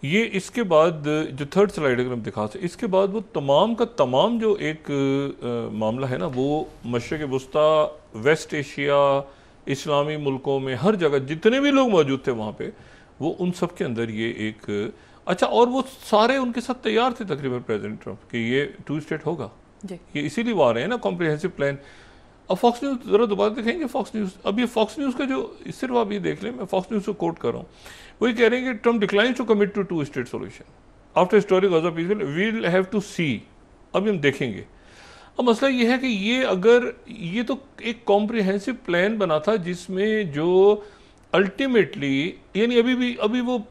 ये इसके बाद जो थर्ड स्लाइड अगर हम दिखा सकें, इसके बाद वो तमाम का तमाम जो एक मामला है ना वो मशरिक़ वस्ता, वेस्ट एशिया, इस्लामी मुल्कों में हर जगह जितने भी लोग मौजूद थे वहाँ पे, वो उन सब के अंदर ये एक अच्छा, और वो सारे उनके साथ तैयार थे तकरीबन प्रेसिडेंट ट्रंप कि ये 2 स्टेट होगा। ये इसीलिए वो आ रहे हैं ना कॉम्प्रिहेंसिव प्लान। अब फॉक्स न्यूज़ ज़रा दोबारा देखेंगे फॉक्स न्यूज़। अब ये फॉक्स न्यूज़ का जो सिर्फ आप ये देख लें, मैं फॉक्स न्यूज़ को कोट कर रहा हूँ, वही कह रहे हैं कि Trump declines to commit to 2 state solution after historic Gaza peace we will have to see. अब हम देखेंगे। अब मसला ये है कि ये अगर ये तो एक कॉम्प्रिहेंसिव प्लान बना था जिसमें जो अल्टीमेटली यानी अभी वो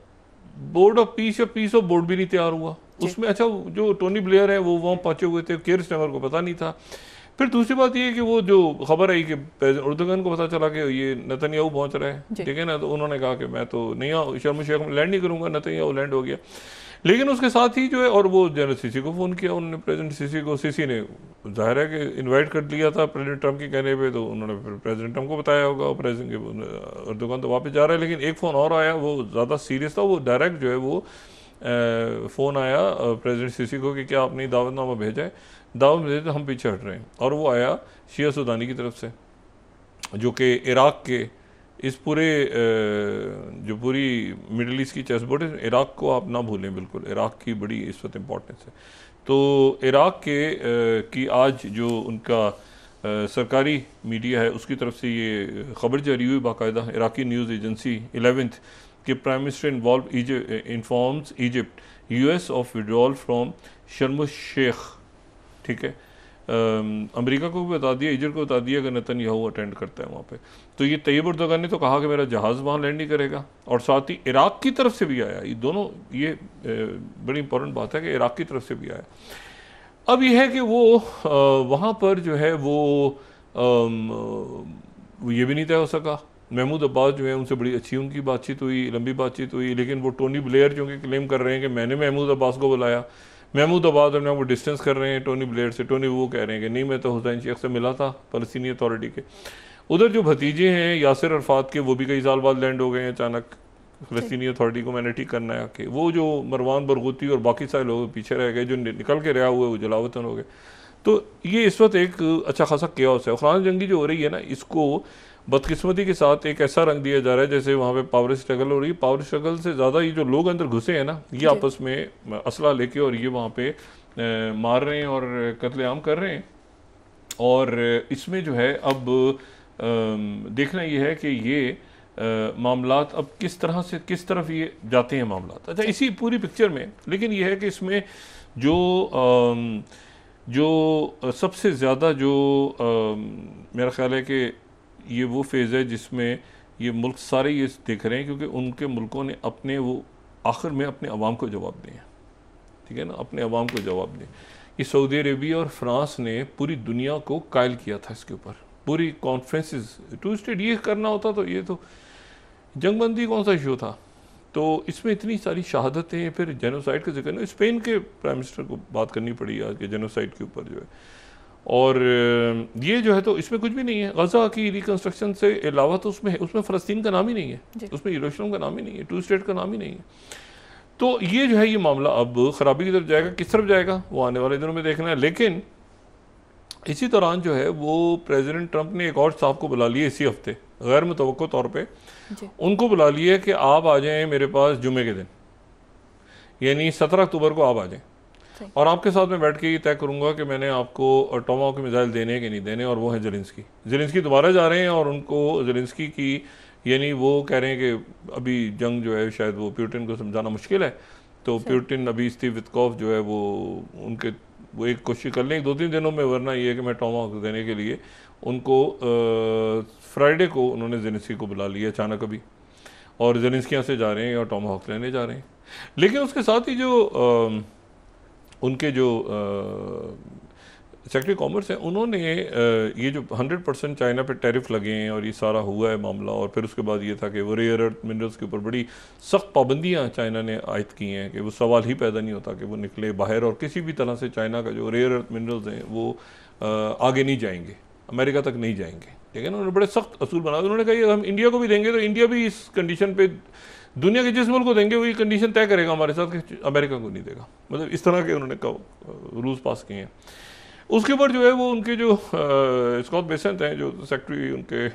बोर्ड ऑफ पीस या पीस ऑफ बोर्ड भी नहीं तैयार हुआ उसमें। अच्छा, जो टोनी ब्लेयर है वो वहाँ पहुंचे हुए थे, केयर स्टीमर को पता नहीं था। फिर दूसरी बात ये है कि वो जो खबर आई कि उर्दुगन को पता चला कि ये नेतन्याहू पहुंच रहा है, ठीक है ना, तो उन्होंने कहा कि मैं तो नहीं शर्म शेख में लैंड नहीं करूंगा, नेतन्याहू लैंड हो गया। लेकिन उसके साथ ही जो है, और वो जनरल सीसी को फ़ोन किया उन्होंने, प्रेसिडेंट सीसी को। सीसी ने जाहिर है कि इन्वाइट कर लिया था प्रेसिडेंट ट्रंप के कहने पे, तो उन्होंने फिर प्रेसिडेंट ट्रंप को बताया होगा। और प्रेसिडेंट उर्दुगन तो वापस जा रहा है, लेकिन एक फ़ोन और आया, वो ज़्यादा सीरियस था, वो डायरेक्ट जो है वो फ़ोन आया प्रेसिडेंट सीसी को कि क्या आपने दावतनामा भेजा है, दावत भेजे तो हम पीछे हट रहे हैं। और वो आया शिया सुदानी की तरफ से, जो कि इराक़ के इस पूरे जो पूरी मिडल ईस्ट की चेस बोर्ड है, इराक़ को आप ना भूलें बिल्कुल, इराक़ की बड़ी इस वक्त इम्पोर्टेंस है। तो इराक़ के की आज जो उनका सरकारी मीडिया है उसकी तरफ से ये ख़बर जारी हुई बाकायदा, इराक़ी न्यूज़ एजेंसी 11th कि prime minister informs Egypt US of withdrawal from शर्म शेख, ठीक है। अमेरिका को भी बता दिया, इजिप्ट को बता दिया अगर नेतन्याहू अटेंड करता है वहाँ पे। तो ये तैयब उर्दुगान ने तो कहा कि मेरा जहाज़ वहाँ लैंड नहीं करेगा, और साथ ही इराक़ की तरफ से भी आया। ये दोनों, ये बड़ी इंपॉर्टेंट बात है कि इराक़ की तरफ से भी आया। अब ये है कि वो वहाँ पर जो है वो वो ये भी नहीं तय हो सका। महमूद अब्बास जो है उनसे बड़ी अच्छी उनकी बातचीत हुई, लंबी बातचीत हुई, लेकिन वो टोनी ब्लेयर जो कि क्लेम कर रहे हैं कि मैंने महमूद अब्बास को बुलाया, महमूद अब्बास अपने वो डिस्टेंस कर रहे हैं टोनी ब्लेयर से। टोनी वो कह रहे हैं कि नहीं, मैं तो हुसैन शेख से मिला था, फ़लस्तीनी अथॉरिटी के। उधर जो भतीजे हैं यासिर अरफात के, वो भी कई साल बाद लैंड हो गए हैं अचानक, फ़लस्तीनी अथॉरिटी को मैंने ठीक करना है आके। वो जो मरवान बरगूती और बाकी सारे लोग पीछे रह गए, जो निकल के रहा हुए वो जलावतन हो गए। तो ये इस वक्त एक अच्छा खासा केओस है। खुरान जंगी जो हो रही है ना, इसको बदकिस्मती के साथ एक ऐसा रंग दिया जा रहा है जैसे वहाँ पे पावर स्ट्रगल हो रही है। पावर स्ट्रगल से ज़्यादा ये जो लोग अंदर घुसे हैं ना, ये आपस में असला लेके और ये वहाँ पे मार रहे हैं और कत्लेआम कर रहे हैं। और इसमें जो है अब देखना ये है कि ये मामलात अब किस तरह से किस तरफ ये जाते हैं मामलात। अच्छा, इसी पूरी पिक्चर में लेकिन ये है कि इसमें जो सबसे ज़्यादा जो मेरा ख्याल है कि ये वो फेज़ है जिसमें ये मुल्क सारे ये देख रहे हैं, क्योंकि उनके मुल्कों ने अपने वो आखिर में अपने अवाम को जवाब दिए, ठीक है ना, अपने अवाम को जवाब दें। ये सऊदी अरेबिया और फ्रांस ने पूरी दुनिया को कायल किया था इसके ऊपर, पूरी कॉन्फ्रेंसेस। टू स्टेट ये करना होता तो ये तो जंगबंदी कौन सा इशू था। तो इसमें इतनी सारी शहादतें, फिर जेनोसाइड का जिक्र, स्पेन के प्राइम मिनिस्टर को बात करनी पड़ी आज के जेनोसाइड के ऊपर जो है। और ये जो है तो इसमें कुछ भी नहीं है। गज़ा की रिकन्स्ट्रक्शन से अलावा तो उसमें फ़लस्तीन का नाम ही नहीं है, उसमें यरूशलेम का नाम ही नहीं है, टू स्टेट का नाम ही नहीं है। तो ये जो है ये मामला अब ख़राबी की तरफ जाएगा। किस तरफ जाएगा वो आने वाले दिनों में देखना है। लेकिन इसी दौरान जो है वो प्रेसिडेंट ट्रंप ने एक और साहब को बुला लिया इसी हफ्ते, गैर मुतवक्को तौर पे उनको बुला लिया कि आप आ जाएं मेरे पास जुमे के दिन, यानी 17 अक्टूबर को आप आ जाएं, और आपके साथ मैं बैठ के ये तय करूंगा कि मैंने आपको टोमाहाउक के मिसाइल देने कि नहीं देने। और वो है ज़ेलेंस्की दोबारा जा रहे हैं और उनको ज़ेलेंस्की की, यानी वो कह रहे हैं कि अभी जंग जो है शायद वो पुतिन को समझाना मुश्किल है, तो पुतिन अभी स्टीव वित्कोफ जो है वो एक कोशिश कर लें 2-3 दिनों में, वरना ये है कि मैं टोमाहाउक देने के लिए उनको फ्राइडे को उन्होंने ज़ेलेंस्की को बुला लिया अचानक अभी, और ज़ेलेंस्की यहाँ से जा रहे हैं और टोमाहाउक लेने जा रहे हैं। लेकिन उसके साथ ही जो उनके जो सेक्रेटरी कॉमर्स है, उन्होंने ये जो 100% चाइना पे टैरिफ लगे हैं और ये सारा हुआ है मामला, और फिर उसके बाद ये था कि वो रेयर अर्थ मिनरल्स के ऊपर बड़ी सख्त पाबंदियां चाइना ने आयद की हैं कि वो सवाल ही पैदा नहीं होता कि वो निकले बाहर, और किसी भी तरह से चाइना का जो रेयर अर्थ मिनरल्स हैं वो आगे नहीं जाएंगे, अमेरिका तक नहीं जाएंगे, ठीक है ना। उन्होंने बड़े सख्त असूल बनाए। उन्होंने कहा हम इंडिया को भी देंगे तो इंडिया भी इस कंडीशन पे, दुनिया के जिस मुल्क को देंगे वो ये कंडीशन तय करेगा हमारे साथ कि अमेरिका को नहीं देगा, मतलब इस तरह के उन्होंने रूल्स पास किए हैं। उसके ऊपर जो है वो उनके जो स्कॉट बेसेंट हैं, जो सेक्रेटरी उनके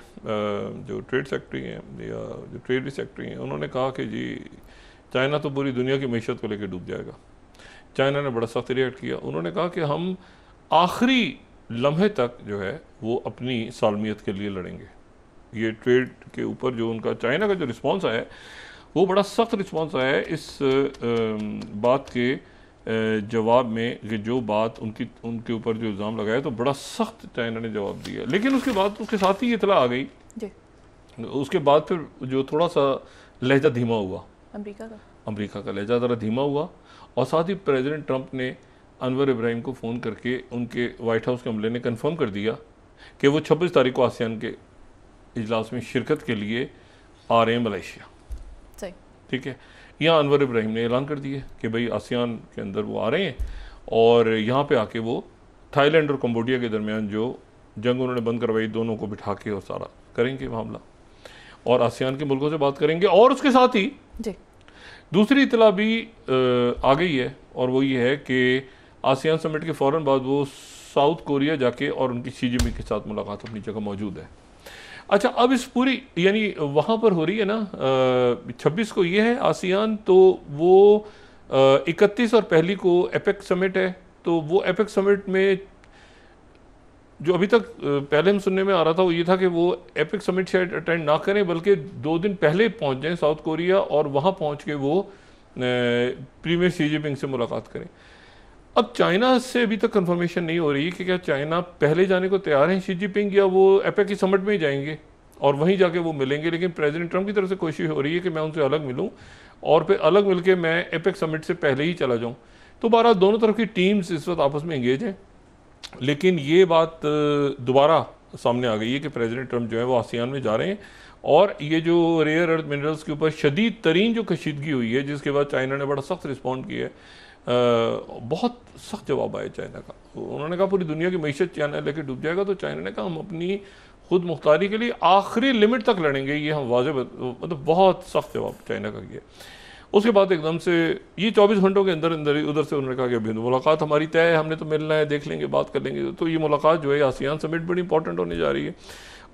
जो ट्रेड सेक्रेटरी हैं या जो ट्रेड सेक्रेटरी हैं, उन्होंने कहा कि जी चाइना तो पूरी दुनिया की मीशत को लेकर डूब जाएगा। चाइना ने बड़ा सख्त रिएक्ट किया। उन्होंने कहा कि हम आखिरी लम्हे तक जो है वो अपनी सालमियत के लिए लड़ेंगे। ये ट्रेड के ऊपर जो उनका चाइना का जो रिस्पॉन्स आया है वो बड़ा सख्त रिस्पॉन्स आया है इस बात के जवाब में कि जो बात उनके ऊपर जो इल्ज़ाम लगाया तो बड़ा सख्त चाइना ने जवाब दिया। लेकिन उसके बाद उसके साथ ही इतला आ गई जी। उसके बाद फिर जो थोड़ा सा लहजा धीमा हुआ, अमेरिका का लहजा ज़रा धीमा हुआ, और साथ ही प्रेसिडेंट ट्रंप ने अनवर इब्राहिम को फ़ोन करके उनके वाइट हाउस के अमले ने कन्फर्म कर दिया कि वो 26 तारीख को आसियान के इजलास में शिरकत के लिए आ रहे हैं मलेशिया, ठीक है। यहाँ अनवर इब्राहिम ने ऐलान कर दिया कि भाई आसियान के अंदर वो आ रहे हैं, और यहाँ पे आके वो थाईलैंड और कंबोडिया के दरमियान जो जंग उन्होंने बंद करवाई, दोनों को बिठा के और सारा करेंगे मामला, और आसियान के मुल्कों से बात करेंगे। और उसके साथ ही दूसरी इतला भी आ गई है, और वो ये है कि आसियान समिट के फ़ौरन बाद वो साउथ कोरिया जाके और उनकी शी जिनपिंग के साथ मुलाकात अपनी जगह मौजूद है। अच्छा, अब इस पूरी यानी वहाँ पर हो रही है ना 26 को ये है आसियान, तो वो 31 और पहली को एपेक समिट है। तो वो एपेक समिट में जो अभी तक पहले हम सुनने में आ रहा था वो ये था कि वो एपेक समिट शायद अटेंड ना करें, बल्कि 2 दिन पहले पहुँच जाएं साउथ कोरिया, और वहाँ पहुँच के वो प्रीमियर शी जिनपिंग से मुलाकात करें। अब चाइना से अभी तक कंफर्मेशन नहीं हो रही कि क्या चाइना पहले जाने को तैयार है शी जिनपिंग, या वो एपेक की समिट में ही जाएंगे और वहीं जाके वो मिलेंगे। लेकिन प्रेसिडेंट ट्रंप की तरफ से कोशिश हो रही है कि मैं उनसे अलग मिलूं और फिर अलग मिलके मैं एपेक समिट से पहले ही चला जाऊं। तो बहरहाल दोनों तरफ की टीम्स इस वक्त आपस में इंगेज हैं, लेकिन ये बात दोबारा सामने आ गई है कि प्रेसिडेंट ट्रम्प जो है वो आसियान में जा रहे हैं, और ये जो रेयर अर्थ मिनरल्स के ऊपर शदीद तरीन जो कशीदगी हुई है, जिसके बाद चाइना ने बड़ा सख्त रिस्पॉन्ड किया है, बहुत सख्त जवाब आया चाइना का। उन्होंने कहा पूरी दुनिया की मीशत चाइना लेके डूब जाएगा, तो चाइना ने कहा हम अपनी खुद मुख्तारी के लिए आखिरी लिमिट तक लड़ेंगे, ये हम वाज़ेह, मतलब बहुत सख्त जवाब चाइना का किया। उसके बाद एकदम से ये 24 घंटों के अंदर अंदर उधर से उन्होंने कहा कि अभी मुलाकात हमारी तय है, हमने तो मिलना है, देख लेंगे, बात कर लेंगे। तो ये मुलाकात जो है आसियान समिट बड़ी इंपॉर्टेंट होने जा रही है।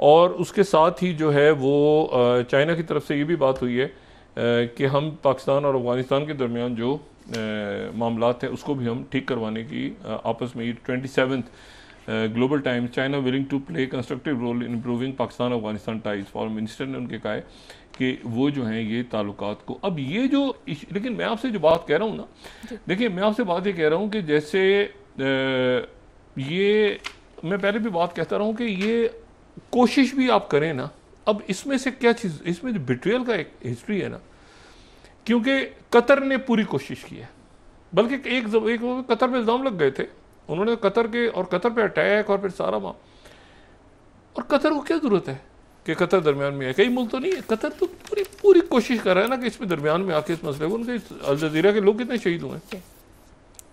और उसके साथ ही जो है वो चाइना की तरफ से ये भी बात हुई है कि हम पाकिस्तान और अफगानिस्तान के दरमियान जो मामलात हैं उसको भी हम ठीक करवाने की आपस में 27th Global Times China willing to play constructive role in improving Pakistan Afghanistan ties. Foreign minister ने उनके कहा है कि वो जो हैं ये ताल्लुकात को अब ये जो लेकिन मैं आपसे जो बात कह रहा हूँ ना, देखिए मैं आपसे बात ये कह रहा हूँ कि जैसे ये मैं पहले भी बात कहता रहा हूँ कि ये कोशिश भी आप करें ना, अब इसमें से क्या चीज़, इसमें जो बिट्रियल का एक हिस्ट्री है ना, क्योंकि कतर ने पूरी कोशिश की है, बल्कि एक कतर पे इल्ज़ाम लग गए थे उन्होंने कतर के, और कतर पे अटैक और फिर सारा माँ, और कतर को क्या ज़रूरत है कि कतर दरमियान में है, कई मुल्क तो नहीं है, कतर तो पूरी कोशिश कर रहा है ना कि इसमें दरमियान में आके इस मसले को, उनके अल जज़ीरा के लोग कितने शहीद हुए हैं।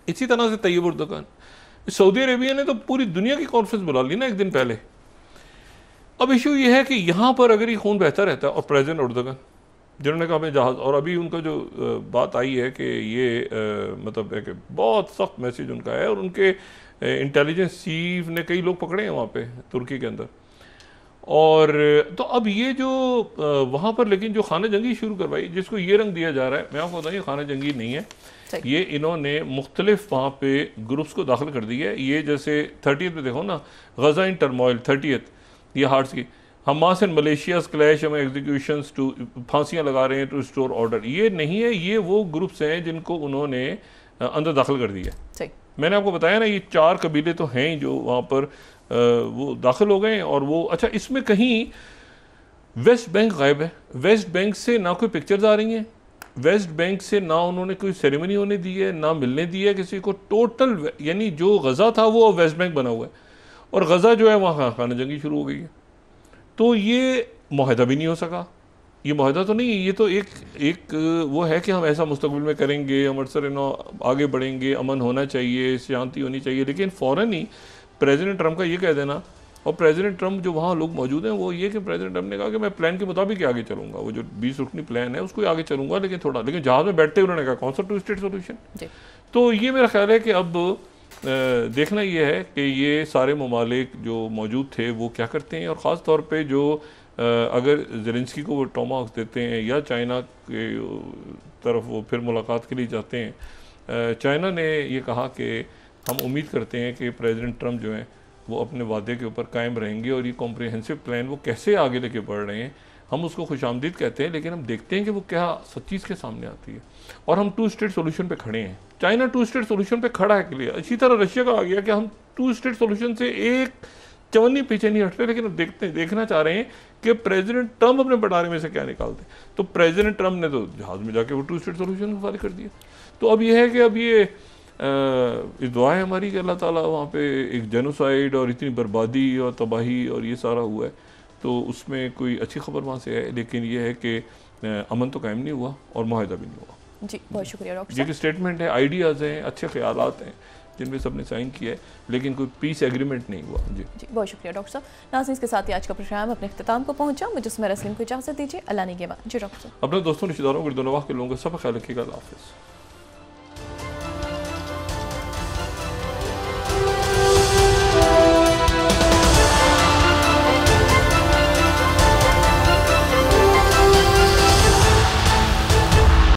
इसी तरह से तैयब उर्दुगान, सऊदी अरेबिया ने तो पूरी दुनिया की कॉन्फ्रेंस बुला ली ना एक दिन पहले। अब इशू ये है कि यहाँ पर अगर ये खून बहता रहता है, और प्रेसिडेंट उर्दुगान जिन्होंने कहा हमें जहाज़, और अभी उनका जो बात आई है कि ये मतलब है कि बहुत सख्त मैसेज उनका है, और उनके इंटेलिजेंस चीफ ने कई लोग पकड़े हैं वहाँ पे तुर्की के अंदर। और तो अब ये जो वहाँ पर लेकिन जो खाना जंगी शुरू करवाई, जिसको ये रंग दिया जा रहा है, मैं आपको बताऊँ ये खाना जंगी नहीं है, ये इन्होंने मुख्तलिफ वहाँ पे ग्रुप्स को दाखिल कर दिया है। ये जैसे 30th पे देखो ना, गजा इन टर्मोइल 30th, ये हार्ट्स की, हमास एंड मलेशिया क्लैश में एग्जीक्यूशंस टू, फांसियाँ लगा रहे हैं टू रिस्टोर ऑर्डर, ये नहीं है, ये वो ग्रुप्स हैं जिनको उन्होंने अंदर दाखिल कर दिया। मैंने आपको बताया ना ये 4 कबीले तो हैं जो वहाँ पर वो दाखिल हो गए। और वो अच्छा, इसमें कहीं वेस्ट बैंक गायब है, वेस्ट बैंक से ना कोई पिक्चर्स आ रही हैं, वेस्ट बैंक से ना उन्होंने कोई सेरेमनी होने दी है, ना मिलने दी है किसी को, टोटल यानी जो गज़ा था वो वेस्ट बैंक बना हुआ है, और गज़ा जो है वहाँ खाना जंगी शुरू हो गई है। तो ये मुआहदा भी नहीं हो सका, ये मुआहदा तो नहीं, ये तो एक वो है कि हम ऐसा मुस्तकबिल में करेंगे, अमृतसर आगे बढ़ेंगे, अमन होना चाहिए, शांति होनी चाहिए, लेकिन फ़ौरन ही प्रेसिडेंट ट्रम्प का ये कह देना, और प्रेसिडेंट ट्रम्प जो वहाँ लोग मौजूद हैं वो ये कि प्रेसिडेंट ट्रम्प ने कहा कि मैं प्लान के मुताबिक ही आगे चलूँगा, वो जो 20 रुकनी प्लान है उसको आगे चलूँगा, लेकिन जहाज़ में बैठते उन्होंने कहा कौन सा 2 स्टेट सोल्यूशन। तो ये मेरा ख्याल है कि अब देखना ये है कि ये सारे ममालिक जो मौजूद थे वो क्या करते हैं, और ख़ास तौर पे जो अगर ज़ेलेंस्की को वो टॉमाहॉक देते हैं या चाइना के तरफ वो फिर मुलाकात के लिए जाते हैं। चाइना ने ये कहा कि हम उम्मीद करते हैं कि प्रेसिडेंट ट्रम्प जो हैं वो अपने वादे के ऊपर कायम रहेंगे, और ये कॉम्प्रिहेंसिव प्लान वो कैसे आगे लेके बढ़ रहे हैं, हम उसको खुशामदीद कहते हैं, लेकिन हम देखते हैं कि वो क्या सच्चीज़ के सामने आती है। और हम 2 स्टेट सोल्यूशन पे खड़े हैं, चाइना 2 स्टेट सोल्यूशन पे खड़ा है क्लियर। इसी तरह रशिया का आ गया कि हम 2 स्टेट सोल्यूशन से एक चवन्नी पीछे नहीं हट रहे, लेकिन अब देखना चाह रहे हैं कि प्रेसिडेंट ट्रम्प अपने बटारे में से क्या निकालते हैं। तो प्रेसिडेंट ट्रम्प ने तो जहाज़ में जाके वो 2 स्टेट सोल्यूशन को खारिज कर दिया। तो अब ये है कि अब ये इस दुआ है हमारी कि अल्लाह ताला वहाँ पे एक जेनोसाइड और इतनी बर्बादी और तबाही और ये सारा हुआ है, तो उसमें कोई अच्छी खबर वहाँ से है, लेकिन ये है कि अमन तो कायम नहीं हुआ और मुआहदा भी नहीं हुआ। जी बहुत शुक्रिया डॉक्टर साहब। ये स्टेटमेंट है, आइडियाज़ हैं, अच्छे ख्यालात हैं जिनमें सबने साइन किया है, लेकिन कोई पीस एग्रीमेंट नहीं हुआ। जी बहुत शुक्रिया डॉक्टर साहब। नाज़रीन, इसके साथ ही आज का प्रोग्राम अपने इख्तिताम को पहुंचा। मुझे सुमेरा सलीम को इजाज़त दीजिए, अल्लाह ने के बाद। जी डॉक्टर साहब, अपने दोस्तों रिश्तेदारों गिरदोनवाह के लोगों का सब ख्याल रखिएगा। अल्लाह हाफ़िज़।